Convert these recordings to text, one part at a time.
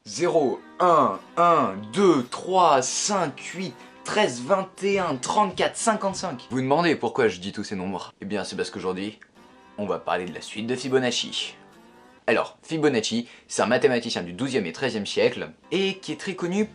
0, 1, 1, 2, 3, 5, 8, 13, 21, 34, 55. Vous vous demandez pourquoi je dis tous ces nombres? Eh bien c'est parce qu'aujourd'hui, on va parler de la suite de Fibonacci. Alors, Fibonacci, c'est un mathématicien du 12e et 13e siècle, et qui est très connu,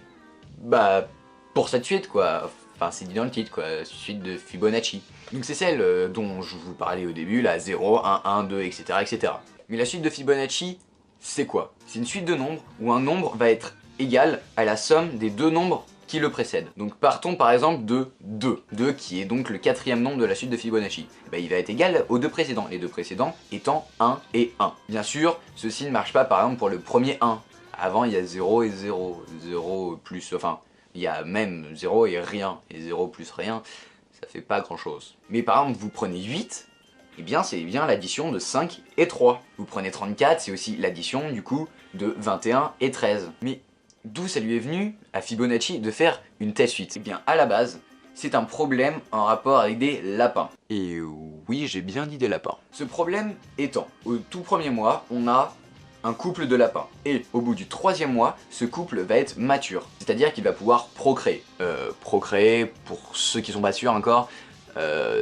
pour cette suite quoi. Enfin, c'est dit dans le titre quoi, suite de Fibonacci. Donc c'est celle dont je vous parlais au début, la 0, 1, 1, 2, etc., etc. Mais la suite de Fibonacci, c'est quoi? C'est une suite de nombres où un nombre va être égal à la somme des deux nombres qui le précèdent. Donc partons par exemple de 2. 2 qui est donc le quatrième nombre de la suite de Fibonacci. Il va être égal aux deux précédents, les deux précédents étant 1 et 1. Bien sûr, ceci ne marche pas par exemple pour le premier 1. Avant il y a 0 et 0, 0 plus, enfin, il y a même 0 et rien, et 0 plus rien, ça fait pas grand chose. Mais par exemple, vous prenez 8, eh bien c'est bien l'addition de 5 et 3. Vous prenez 34, c'est aussi l'addition du coup de 21 et 13. Mais d'où ça lui est venu à Fibonacci de faire une telle suite? Eh bien à la base, c'est un problème en rapport avec des lapins. Et oui, j'ai bien dit des lapins. Ce problème étant, au tout premier mois, on a un couple de lapins. Et au bout du troisième mois, ce couple va être mature. C'est-à-dire qu'il va pouvoir procréer. Procréer, pour ceux qui sont pas sûrs encore,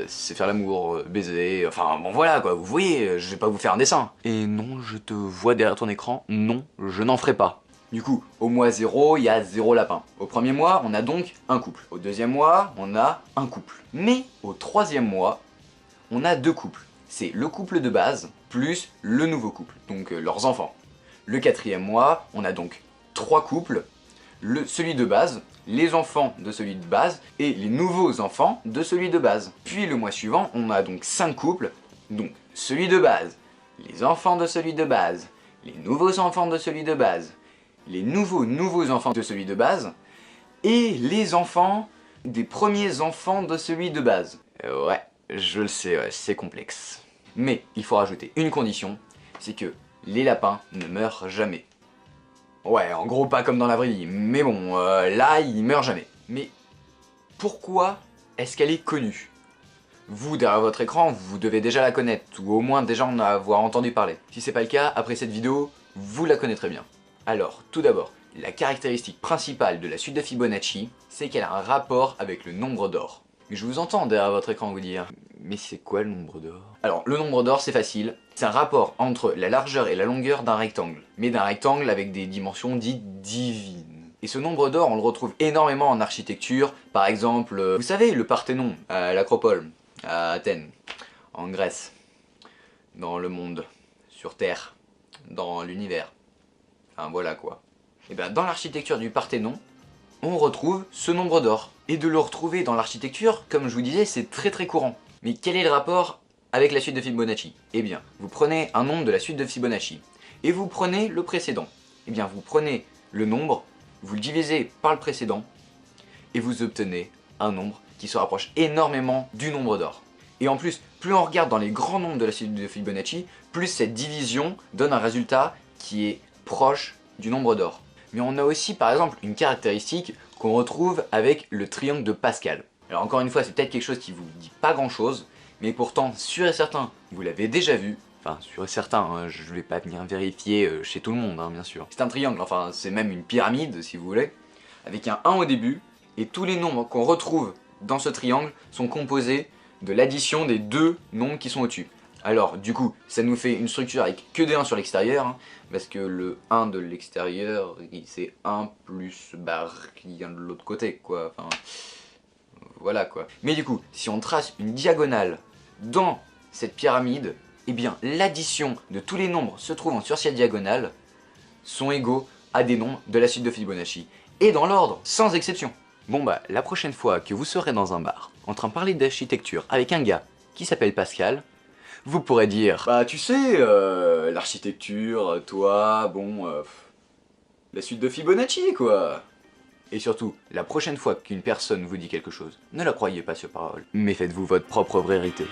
c'est faire l'amour, baiser, enfin bon voilà quoi, vous voyez, je vais pas vous faire un dessin. Et non, je te vois derrière ton écran, non, je n'en ferai pas. Du coup, au mois 0, il y a 0 lapin. Au premier mois, on a donc un couple. Au deuxième mois, on a un couple. Mais au troisième mois, on a deux couples. C'est le couple de base plus le nouveau couple, donc leurs enfants. Le quatrième mois, on a donc trois couples, celui de base, les enfants de celui de base et les nouveaux enfants de celui de base. Puis le mois suivant, on a donc 5 couples, donc celui de base, les enfants de celui de base, les nouveaux enfants de celui de base, les nouveaux enfants de celui de base et les enfants des premiers enfants de celui de base. Ouais, je le sais, ouais, c'est complexe. Mais il faut rajouter une condition, c'est que les lapins ne meurent jamais. Ouais, en gros pas comme dans la vraie vie, mais bon, là ils meurent jamais. Mais pourquoi est-ce qu'elle est connue? Vous, derrière votre écran, vous devez déjà la connaître, ou au moins déjà en avoir entendu parler. Si c'est pas le cas, après cette vidéo, vous la connaîtrez bien. Alors, tout d'abord, la caractéristique principale de la suite de Fibonacci, c'est qu'elle a un rapport avec le nombre d'or. Je vous entends derrière votre écran vous dire, mais c'est quoi le nombre d'or? Alors, le nombre d'or c'est facile, c'est un rapport entre la largeur et la longueur d'un rectangle, mais d'un rectangle avec des dimensions dites divines. Et ce nombre d'or, on le retrouve énormément en architecture, par exemple, vous savez, le Parthénon, à l'Acropole, à Athènes, en Grèce, dans le monde, sur Terre, dans l'univers. Enfin voilà quoi. Et bien dans l'architecture du Parthénon, on retrouve ce nombre d'or. Et de le retrouver dans l'architecture, comme je vous disais, c'est très courant. Mais quel est le rapport avec la suite de Fibonacci? Eh bien, vous prenez un nombre de la suite de Fibonacci, et vous prenez le précédent. Eh bien, vous prenez le nombre, vous le divisez par le précédent, et vous obtenez un nombre qui se rapproche énormément du nombre d'or. Et en plus, plus on regarde dans les grands nombres de la suite de Fibonacci, plus cette division donne un résultat qui est proche du nombre d'or. Mais on a aussi par exemple une caractéristique qu'on retrouve avec le triangle de Pascal. Alors encore une fois, c'est peut-être quelque chose qui vous dit pas grand chose, mais pourtant sûr et certain, vous l'avez déjà vu. Enfin sûr et certain, hein, je vais pas venir vérifier chez tout le monde hein, bien sûr. C'est un triangle, enfin c'est même une pyramide si vous voulez, avec un 1 au début, et tous les nombres qu'on retrouve dans ce triangle sont composés de l'addition des deux nombres qui sont au-dessus. Alors du coup, ça nous fait une structure avec que des 1 sur l'extérieur, hein, parce que le 1 de l'extérieur, c'est 1 plus rien de l'autre côté, quoi, enfin, voilà quoi. Mais du coup, si on trace une diagonale dans cette pyramide, eh bien l'addition de tous les nombres se trouvant sur cette diagonale sont égaux à des nombres de la suite de Fibonacci, et dans l'ordre, sans exception. Bon bah, la prochaine fois que vous serez dans un bar, en train de parler d'architecture avec un gars qui s'appelle Pascal, vous pourrez dire bah tu sais, l'architecture, toi, bon, la suite de Fibonacci quoi. Et surtout, la prochaine fois qu'une personne vous dit quelque chose, ne la croyez pas sur parole, mais faites-vous votre propre vérité.